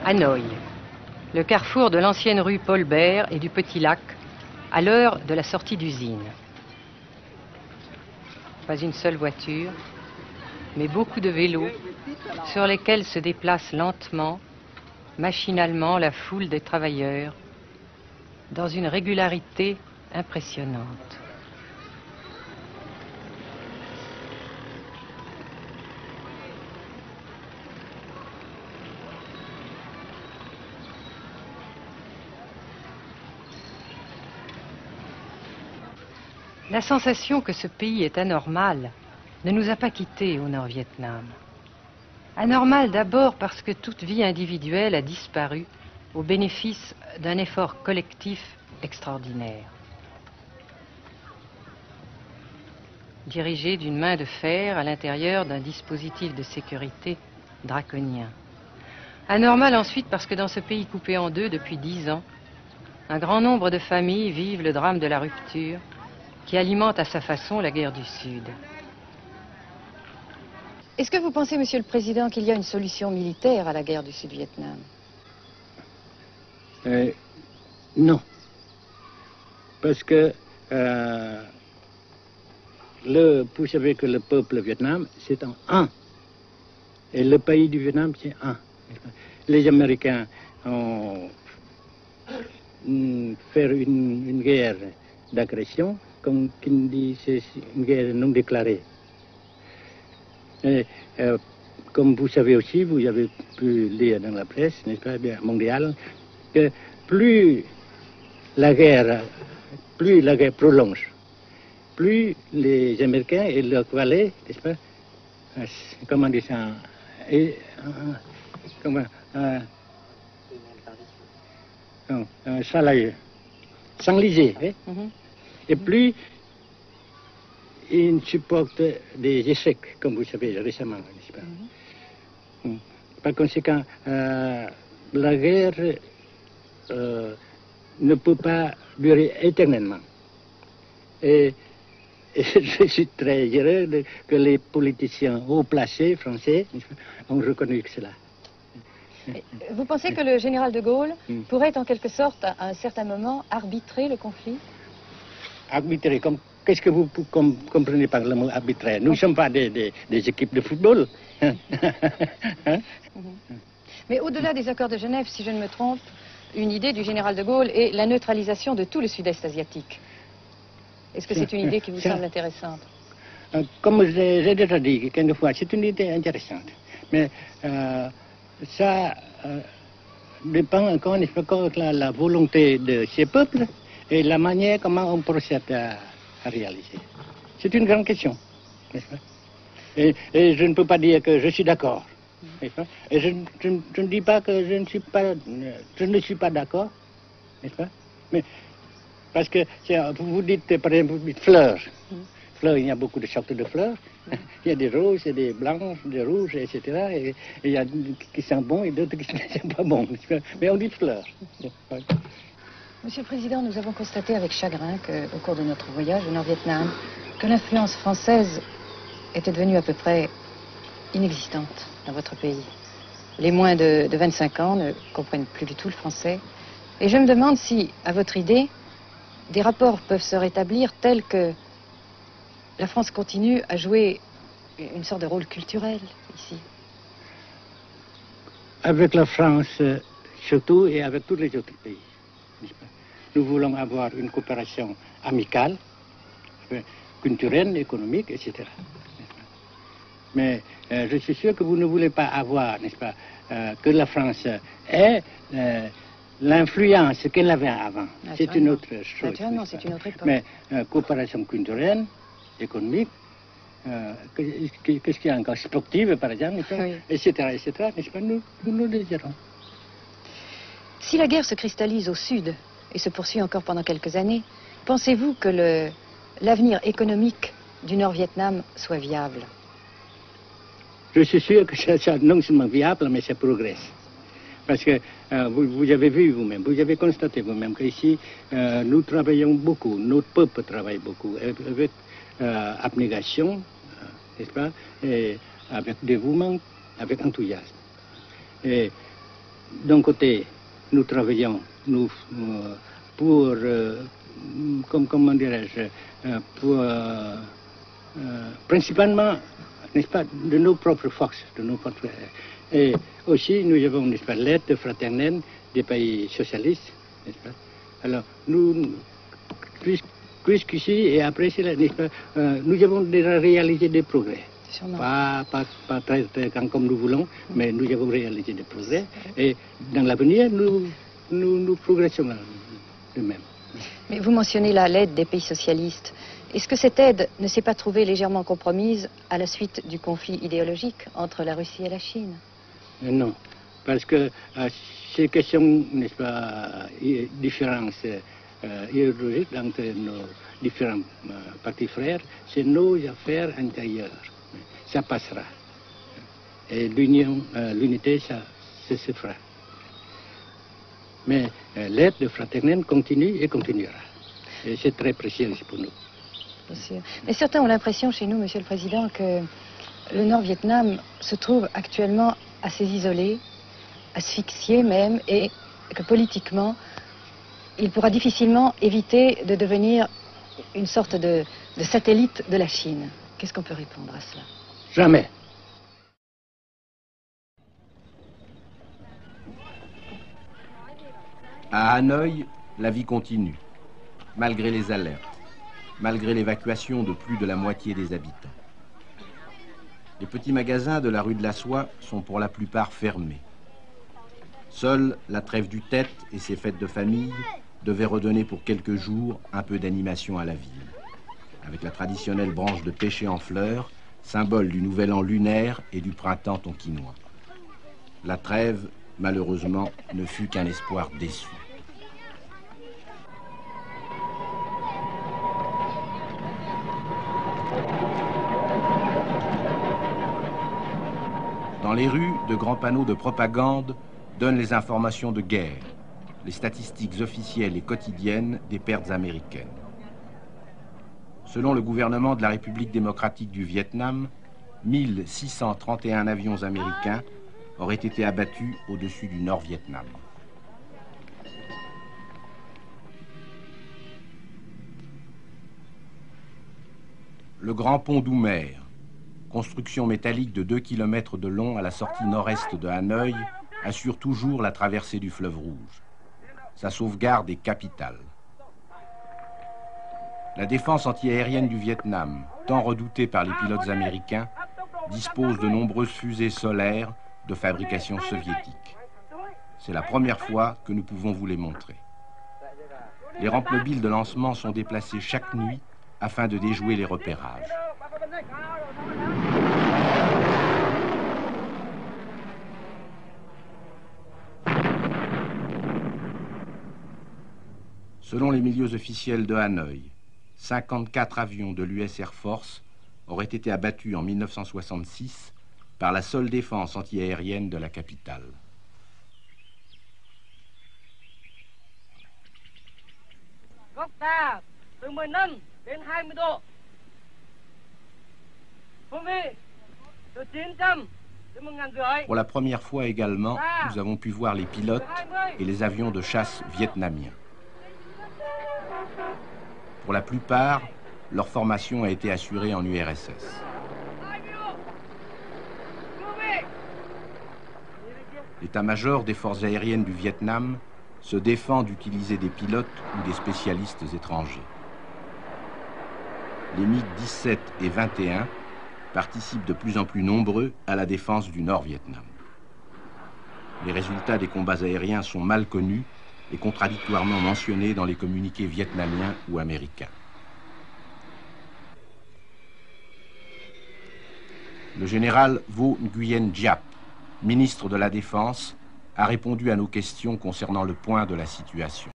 Hanoï, le carrefour de l'ancienne rue Paul Bert et du Petit Lac, à l'heure de la sortie d'usine. Pas une seule voiture, mais beaucoup de vélos sur lesquels se déplace lentement, machinalement la foule des travailleurs, dans une régularité impressionnante. La sensation que ce pays est anormal ne nous a pas quittés au Nord-Vietnam. Anormal d'abord parce que toute vie individuelle a disparu au bénéfice d'un effort collectif extraordinaire. Dirigé d'une main de fer à l'intérieur d'un dispositif de sécurité draconien. Anormal ensuite parce que dans ce pays coupé en deux depuis 10 ans, un grand nombre de familles vivent le drame de la rupture qui alimente à sa façon la guerre du Sud. Est-ce que vous pensez, Monsieur le Président, qu'il y a une solution militaire à la guerre du Sud-Vietnam? Non. Parce que vous savez que le peuple vietnam, c'est en un. Et le pays du Vietnam, c'est un. Les Américains ont fait une guerre d'agression, comme qui dit, c'est une guerre non déclarée. Et, comme vous savez aussi, vous avez pu lire dans la presse, n'est-ce pas, bien, mondiale, que plus la guerre prolonge, plus les Américains et leurs valets, n'est-ce pas, comment dire ça, s'enliser, hein? Et plus ils supportent des échecs, comme vous savez récemment, n'est-ce pas? Par conséquent, la guerre ne peut pas durer éternellement. Et je suis très heureux que les politiciens haut placés français ont reconnu cela. Vous pensez que le général de Gaulle pourrait en quelque sorte, à un certain moment, arbitrer le conflit? Arbitrer, qu'est-ce que vous comprenez par le mot arbitraire? Nous ne sommes pas des équipes de football. Hein? Mais au-delà des accords de Genève, si je ne me trompe, une idée du général de Gaulle est la neutralisation de tout le sud-est asiatique. Est-ce que c'est une idée qui vous semble intéressante? Comme j'ai déjà dit quelquefois, c'est une idée intéressante. Mais ça dépend encore une fois de la volonté de ces peuples et la manière comment on procède à réaliser. C'est une grande question, n'est-ce pas? Et je ne peux pas dire que je suis d'accord. Et je ne dis pas que je ne suis pas d'accord, n'est-ce pas? Mais parce que vous dites, par exemple, vous dites fleurs. Fleurs, il y a beaucoup de sortes de fleurs. Il y a des roses, et des blanches, des rouges, etc. Et il y a qui sont bons et d'autres qui ne sont pas bons. Mais on dit fleurs. Monsieur le Président, nous avons constaté avec chagrin qu'au cours de notre voyage au Nord-Vietnam, que l'influence française était devenue à peu près inexistante dans votre pays. Les moins de 25 ans ne comprennent plus du tout le français. Et je me demande si, à votre idée, des rapports peuvent se rétablir tels que la France continue à jouer une sorte de rôle culturel ici. Avec la France, surtout, et avec tous les autres pays. Nous voulons avoir une coopération amicale, culturelle, économique, etc. Mais je suis sûr que vous ne voulez pas avoir, n'est-ce pas, que la France ait l'influence qu'elle avait avant. C'est une autre chose. Naturellement, c'est une autre époque. Mais coopération culturelle, économique, qu'est-ce qu'il y a encore, sportive par exemple, oui. etc., n'est-ce pas, nous le désirons. Si la guerre se cristallise au sud et se poursuit encore pendant quelques années, pensez-vous que l'avenir économique du Nord-Vietnam soit viable? Je suis sûr que c'est non seulement viable, mais ça progresse. Parce que vous avez vu vous-même, vous avez constaté vous-même qu'ici, nous travaillons beaucoup, notre peuple travaille beaucoup, avec abnégation, n'est-ce pas, et avec dévouement, avec enthousiasme. Et d'un côté, nous travaillons pour, comment dirais-je, pour, principalement, n'est-ce pas, de nos propres forces, et aussi nous avons, n'est-ce pas, l'aide fraternelle des pays socialistes, n'est-ce pas. Alors, nous, jusqu'ici et après cela, n'est-ce pas, nous avons déjà réalisé des progrès. Pas très comme nous voulons, mais nous avons réalisé des progrès. Et dans l'avenir, nous progressons de même. Mais vous mentionnez là l'aide des pays socialistes. Est-ce que cette aide ne s'est pas trouvée légèrement compromise à la suite du conflit idéologique entre la Russie et la Chine? Non, parce que ces questions, n'est-ce pas, différences idéologiques entre nos différents partis frères, c'est nos affaires intérieures. Ça passera. Et l'unité, ça se fera. Mais l'aide fraternelle continue et continuera. Et c'est très précieux pour nous. Bien sûr. Mais certains ont l'impression chez nous, Monsieur le Président, que le Nord-Vietnam se trouve actuellement assez isolé, asphyxié même, et que politiquement, il pourra difficilement éviter de devenir une sorte de satellite de la Chine. Qu'est-ce qu'on peut répondre à cela? Jamais. À Hanoï, la vie continue, malgré les alertes, malgré l'évacuation de plus de la moitié des habitants. Les petits magasins de la rue de la Soie sont pour la plupart fermés. Seule la trêve du Tête et ses fêtes de famille devaient redonner pour quelques jours un peu d'animation à la ville, avec la traditionnelle branche de pêcher en fleurs, symbole du nouvel an lunaire et du printemps tonkinois. La trêve, malheureusement, ne fut qu'un espoir déçu. Dans les rues, de grands panneaux de propagande donnent les informations de guerre, les statistiques officielles et quotidiennes des pertes américaines. Selon le gouvernement de la République démocratique du Vietnam, 1631 avions américains auraient été abattus au-dessus du Nord-Vietnam. Le Grand Pont d'Oumer, construction métallique de 2 km de long à la sortie nord-est de Hanoï, assure toujours la traversée du fleuve Rouge. Sa sauvegarde est capitale. La défense antiaérienne du Vietnam, tant redoutée par les pilotes américains, dispose de nombreuses fusées solaires de fabrication soviétique. C'est la première fois que nous pouvons vous les montrer. Les rampes mobiles de lancement sont déplacées chaque nuit afin de déjouer les repérages. Selon les milieux officiels de Hanoï, 54 avions de l'US Air Force auraient été abattus en 1966 par la seule défense antiaérienne de la capitale. Pour la première fois également, nous avons pu voir les pilotes et les avions de chasse vietnamiens. Pour la plupart, leur formation a été assurée en URSS. L'état-major des forces aériennes du Vietnam se défend d'utiliser des pilotes ou des spécialistes étrangers. Les MiG-17 et 21 participent de plus en plus nombreux à la défense du Nord-Vietnam. Les résultats des combats aériens sont mal connus et contradictoirement mentionnés dans les communiqués vietnamiens ou américains. Le général Vo Nguyen Giap, ministre de la Défense, a répondu à nos questions concernant le point de la situation.